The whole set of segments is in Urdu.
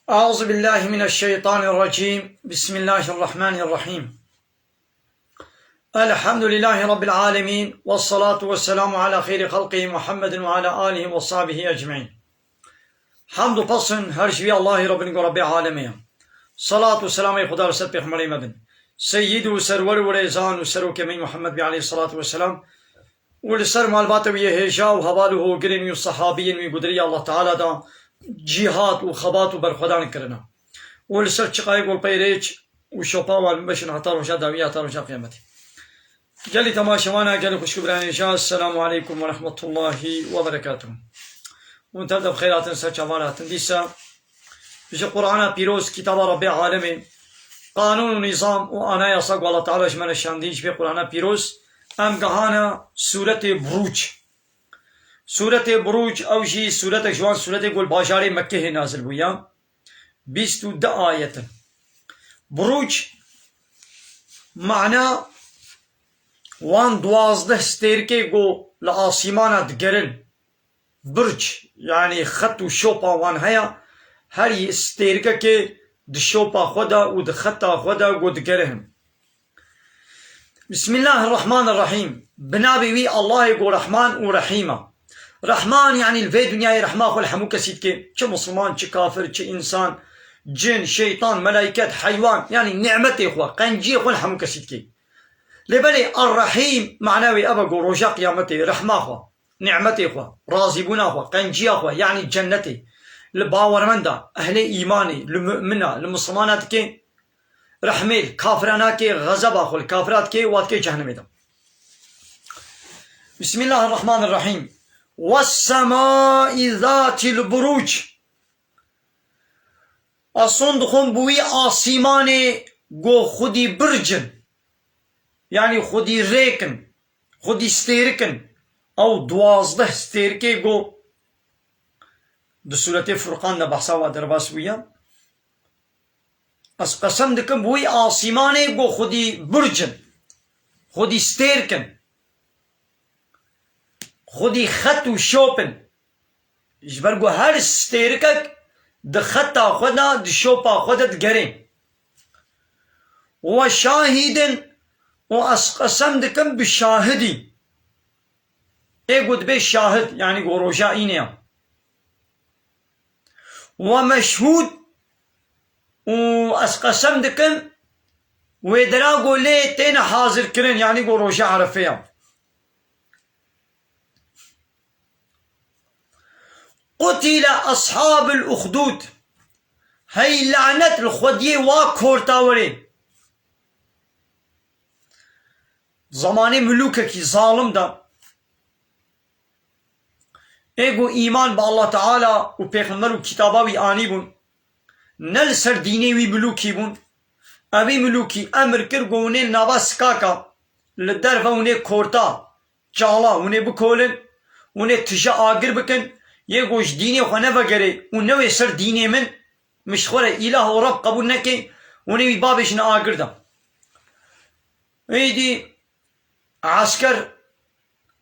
أعوذ بالله من الشيطان الرجيم. بسم الله الرحمن الرحيم. الحمد لله رب العالمين، والصلاة والسلام على خير خلقه محمد وعلى آله وصحبه أجمعين. حمد و پسند هر شوی الله رب رب العالمين. صلاة و سلام خدا رسد پیغمبر مدن سید و سرور و ریزان و سرو کمی محمد علیه الصلاة والسلام و لسر معلومات و هجا و حواله و گرین و صحابین و قدری الله تعالی دا جهاد و خبات و برخودان کرنا و لسر چقایق و پیریچ و شوپا و المبشن حتی روشا داویات روشا قیامتی. جلی تماشوانا جلی خوشکبران جا. السلام عليكم ورحمة الله وبركاته. ونتبدأ بخيرات سرچوانات ديسا بجي قرآن بيروز كتاب رب العالمين قانون و نظام و آنا يصاق والله تعالى جمال الشانديج في قرآن بيروز ام قهانا سورة بروج. سورة بروج او جي سورة جوان سورة قول باشار مكة نازل بويا 22 آية. بروج معنى وان 12 ستيركي قو لآسيمانا دقرن برج يعني خط و شوپا وان هيا هر ستيركا كي دشوپا خدا و دخطا خدا قو دقرهم. بسم الله الرحمن الرحيم. بنابي وي الله يقول رحمن ورحيمة. رحمن يعني الفي دنيا رحمة خل حموك سيدكي چه مسلمان چه كافر چه انسان جن شيطان ملائكات حيوان يعني نعمتي اخوة قنجي خل حموك سيدكي. لبلي الرحيم معناوي أبا قول رجاء قيامتي رحمة اخوة نعمتي اخوة راضيبونا اخوة قنجي اخوة يعني جنتي لباور من دا أهل إيماني لمؤمنة لمسلمانات كي رحميل كافرانا كي غضب اخو الكافرات كي وات كي جهنم دا. بسم الله الرحمن الرحيم. والسماء ذات البروج. أصندخون بوي آسيماني قو خودي برجن يعني خودي ريكن خودي ستيركن او 12 ستيركي قو بسورة فرقان نبحثا ودرباس ويا اس قسم دكم بوي آسيماني قو خودي برجن خودي ستيركن خودي خط و شوپن جبرگو هر ستيركك د خطا خدا د شوپا خدا دگرين وشاهدن و اس قسم دكم بشاهدي ايقود بي شاهد يعني قروجا اينيا ومشهود و اس قسم دكم ويدراغو لي تين حاضر كرن يعني قروجا عرفيا. قتل أصحاب الأخدود. هاي لعنة الخدية وكورتاوري زماني ملوكك ظالم دا ايقو ايمان با الله تعالى و پیغمبر و كتاباوي آني بون نل سر ديني وي ملوكي بون اوي ملوكي امر كر قونه نابا سكاكا لدرفا ونه كورتا چالا ونه بكولن ونه تجا آگر بكن يقوش ديني خوانا بگره و نوي سر ديني من مشخوره اله و رب قبول نكي ونوي بابش نا آگر دا. ايدي عسكر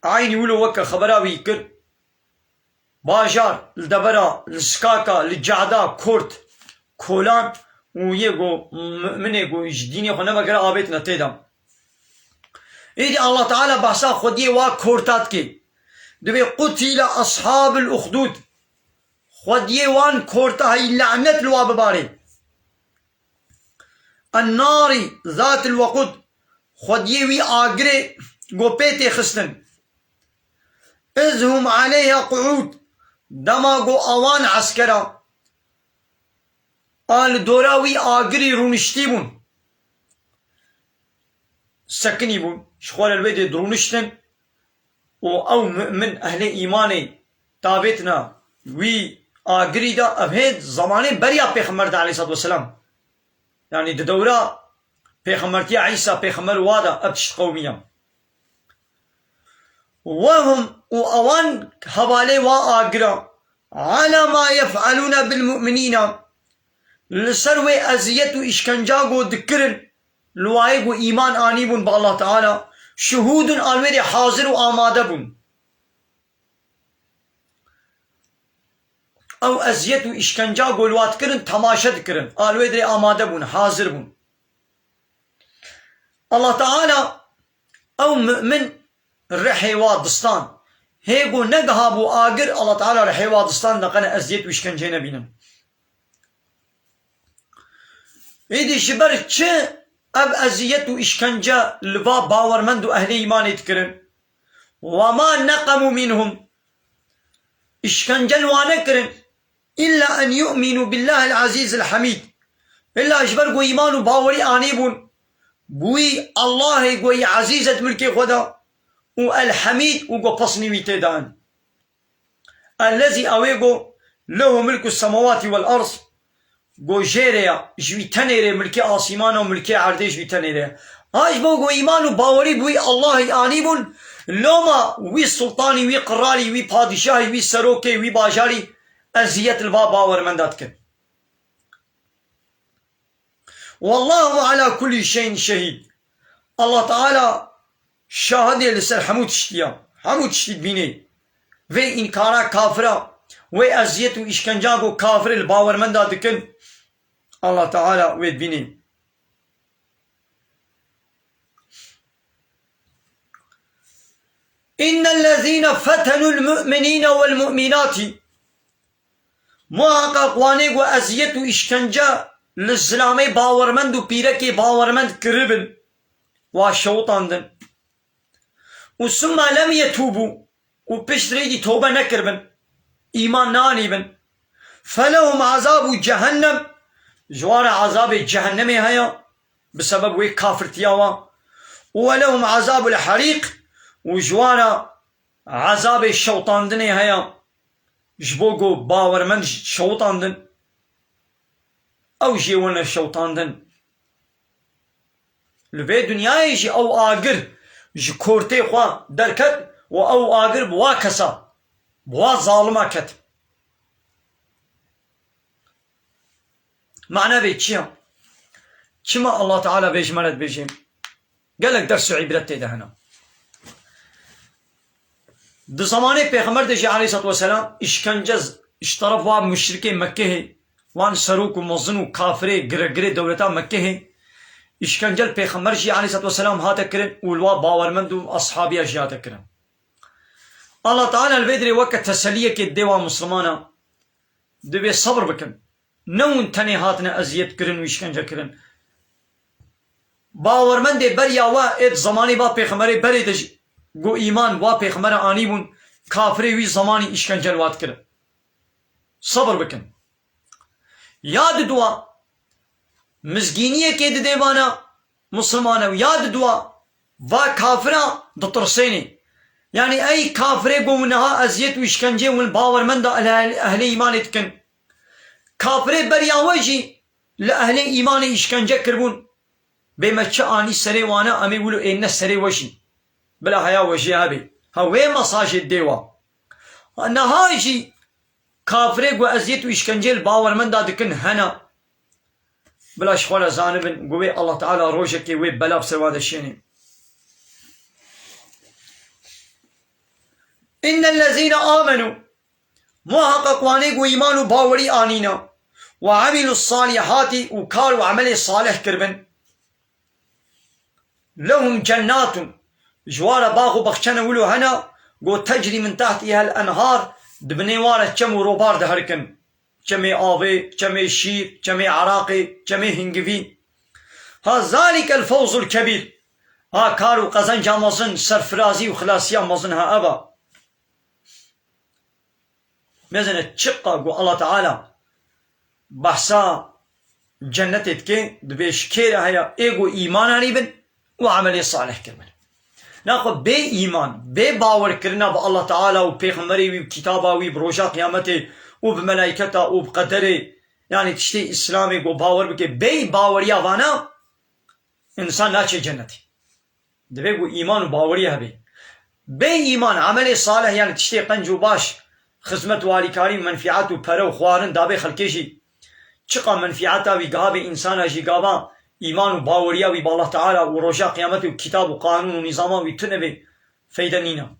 عيني ولو وكا خبراوي كر باجار الدبرا السكاكا الجعدا كورت كولان ويقو من يقو ديني خوانا بگره آبتنا تيدام. ايدي الله تعالى بحثا خوديه وا كورتات كي دبي قتل أصحاب الأخدود خوديه وان كورتا هاي لعنت الواب باري. النار ذات الوقود خوديه وي آگره گوپيتي خستن إذ هم عليها قعود دما گو اوان عسكرا آل دوراوي آگري رونشتي بون سكني بون شخوال الويد درونشتن او من اهل ایمانی تابتنا وی آگری دا افهد زمانه بریا پیغمبر دا علیه الصلاة والسلام يعني دورا پیغمبرتی عیسى پیغمبر وادا ابتشت قوميا وهم اوان حوالي آگرا على ما يفعلون بالمؤمنين لسروي ازيت و اشکنجاگو دکرن لوايگو ایمان آنیبون با الله تعالى شهود آنوری حاضر و آماده بون. او ازیت و اشکنجا گلوات کرن تماشا کرن آلوه در آماده بون حاضر بون الله تعالى او مؤمن رحيوا دستان هيقو نقهابو آقر الله تعالى رحيوا دستان لقنا ازيت وشكنجه نبينا ايدي شبر چه اب ازيت وشكنجه لبا باورمند و اهل ايمان يتكرن وما نقموا منهم اشكنجه الوانكرن الا ان يؤمنوا بالله العزيز الحميد الا اشبر قو ايمان و باوري آنيبون بوي الله قوي عزيزة ملكي خدا والحميد وقو بصني ويتدان الذي أويقو له ملك السماوات والأرض قو جيريا جوي تنيري ملكي آسيمان وملكي عردي جوي تنيري هاش بو إيمان وباوري بوي الله آنيبون لوما وي سلطاني وي قرالي وي پادشاهي وي سروكي وي باجاري أزية الباب باور من داتكن والله على كل شيء شهيد الله تعالى شاهد لسر حمود تشتيا حمود تشتيد بيني و انكارا كافرا و ازيت و اشكنجاغو كافر الباور من دادكن الله تعالى ويد بيني إن الذين فتنوا المؤمنين والمؤمنات محقق وانيق و ازيت و اشكنجا للزلامي باورمند و بيركي باورمند كربن وشوطاندن وثم لم يتوبوا وبشتريدي توبة نكربن إيمان نانيبن فلهم عذاب جهنم جوار عذاب جهنم هيا بسبب ويك كافر تياوا ولهم عذاب الحريق وجوار عذاب الشوطاندن هيا جبوغو باورمند شوطاندن او جيوان الشوطاندن لبي دنياي جي او آگر جي كورتي خواه دركت و او آگر بوا كسا بوا ظالما كت معنى بي چيا چما الله تعالى بيجمالت بيجيم قالك درس عبرت ده هنا ده زمانه پیغمبر ده عليه الصلاة والسلام اشکنجز اشترف واب مشرك مكه وان سروك و مظن و كافره گره دولتا مكه اشکنجل پیغمبر جي عليه الصلاة والسلام هاتا کرن والوا باورمند و اصحابي اجياتا کرن الله تعالى البدري وقت تسلية كي ديوا مسلمانا دبي صبر بكن نون تني هاتنا ازيت کرن و اشکنجل کرن باورمند بريا وا ات زماني با پیغمبر بری دج گو ایمان وا پیغمبر آنی بون کافری وی زمانی اشکنجل وات کرن صبر بكن یاد دعا مزگینیه که دیوانا مسلمانه یاد دعا و کافران دطرسینی یعنی ای کافره گونها ازیت و اشکنجه و باورمند اهل ایمان اتکن کافره بریاوجی لأهل ایمان اشکنجه کربون بمچه آنی سری وانا امی ولو این سری وشی بلا حیا وشی هبی هوه مساجد دیوا نهاجی کافره گو ازیت و اشکنجه باورمند دکن هنا بلا شخوال زانبن قوي الله تعالى روشك وي بلا بسواد الشيني إن الذين آمنوا محقق وانيق وإيمان باوري آنينا وعملوا الصالحات وكاروا عمل صالح كربن لهم جنات جوار باغو بخشنا ولو هنا قو تجري من تحتها الأنهار دبنيوارة كم وروبار دهركن كمي آوي كمي شير كمي عراقي كمي هنجفي ها ذلك الفوز الكبير ها كارو قزن جامزن سرفرازي وخلاصيا مزن ها أبا مزن تشقا قو الله تعالى بحثا جنتك دبيش كيرا هيا ايقو ايماناني بن وعملي صالح كرمن ناخذ بي ايمان بي باور كرنا بالله تعالى وبيغمبري وكتابه وبروجا قيامته وبملائكته وبقدره يعني تشتي اسلامي وباور بك بي باوريا وانا انسان ناچه جنتي دبيقو ايمان وباوريا بي بي ايمان عملي صالح يعني تشتي قنجو باش خدمت والكاري منفعات وبرو خوارن دابي خلقشي چقا منفعاتا ويقابي انسانا جيقابا ايمان وباوريا بالله تعالى ورجاء قيامته وكتاب وقانون ونظاما ويتنبي فيدنينا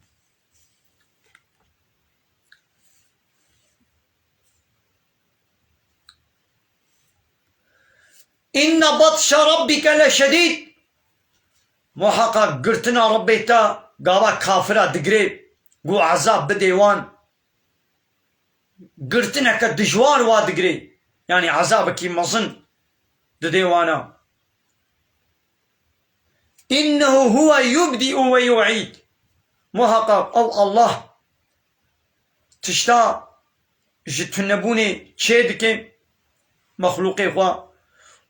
إن بطش ربك لشديد محقق قرتنا ربيتا قاوا كافرة دقري قو عذاب بديوان قرتنا كدجوار وادقري يعني عذابك مظن دديوانا إنه هو يبدئ ويعيد محقق أو الله تشتا جتنبوني تشيدك مخلوقي خوا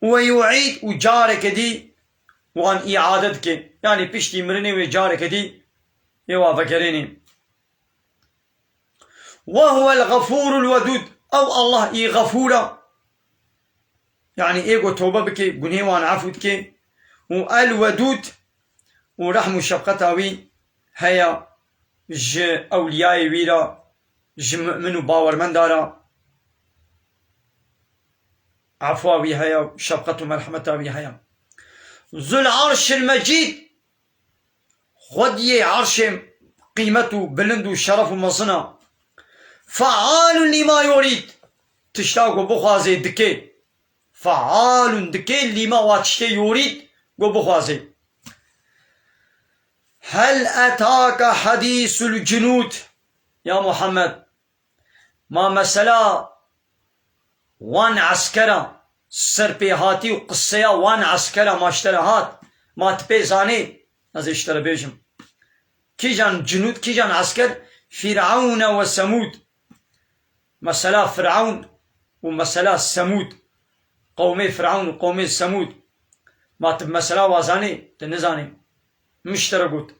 ويعيد وجارك دي وان إعادتك يعني بشتي مرني وجارك دي يوافقريني وهو الغفور الودود أو الله إي غفورة يعني إيغو توبة بك قنيوان عفوتك والودود ورحم الشفقتاوي هيا ج أولياء ويرا ج مؤمن باور من دارا عفواوي هيا شفقة مرحمتاوي هيا ذو العرش المجيد خدي عرش قيمته بلند وشرف ومصنع فعال لما يريد تشتاق بخوازي دكي فعال دكي لما واتشتي يريد بخوازي هل أتاك حديث الجنود يا محمد ما مسلا وان عسكرا سرپیهاتی و قصه وان عسكرا ما اشتراهات ما تبيزاني از اشترا بيجم كي جان جنود كي جان عسكر فرعون وثمود مسلا فرعون ومسلا ثمود قومي فرعون وقومي ثمود ما تب مسلا وازاني تنزاني مشتركوت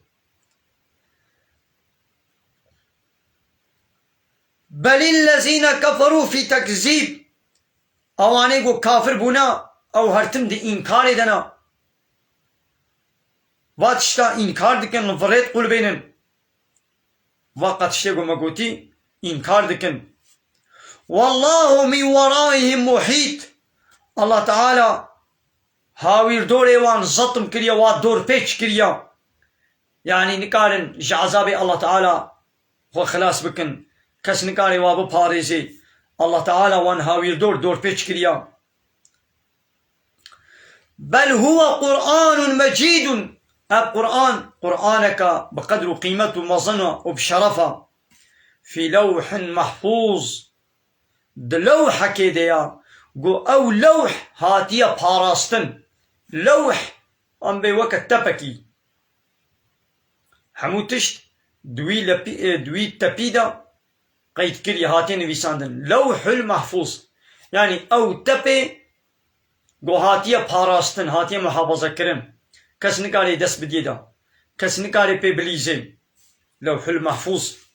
بل الذين كفروا في تكذيب اواني کو کافر بونا او هرتم دي انكار دنا واتشتا انكار دكن فريد قل بينن وقت شيغو مغوتي انكار دكن والله من ورائهم محيط الله تعالى هاوير دور وان زطم كريا وات دور بيش كريا يعني نكارن جعذاب الله تعالى هو خلاص بكن كس نكاري وابو باريزي الله تعالى وان هاوير دور بيش كريا بل هو قرآن مجيد القرآن قرآنك بقدر قيمته ومظنه وبشرفه في لوح محفوظ دلوحة كده قو او لوح هاتية باراستن لوح ام بي وقت تبكي حموتشت دوي تبيدا قيد كري هاتين ويساندن لوح المحفوظ يعني او تبي قو هاتية باراستن هاتية محافظة كرم كس نكاري دس بديدا كس نكاري بي بليزي لوح المحفوظ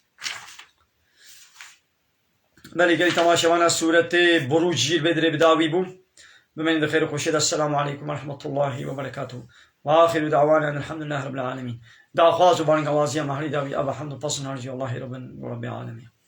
بلي قال تماشا وانا سورة بروج جيل بدري بداوي بوم بمن خير خوشيد السلام عليكم ورحمة الله وبركاته وآخر دعوانا أن الحمد لله رب العالمين دعا خواز وبارك وازيا محري داوي أبا حمد فصل نرجي الله رب العالمين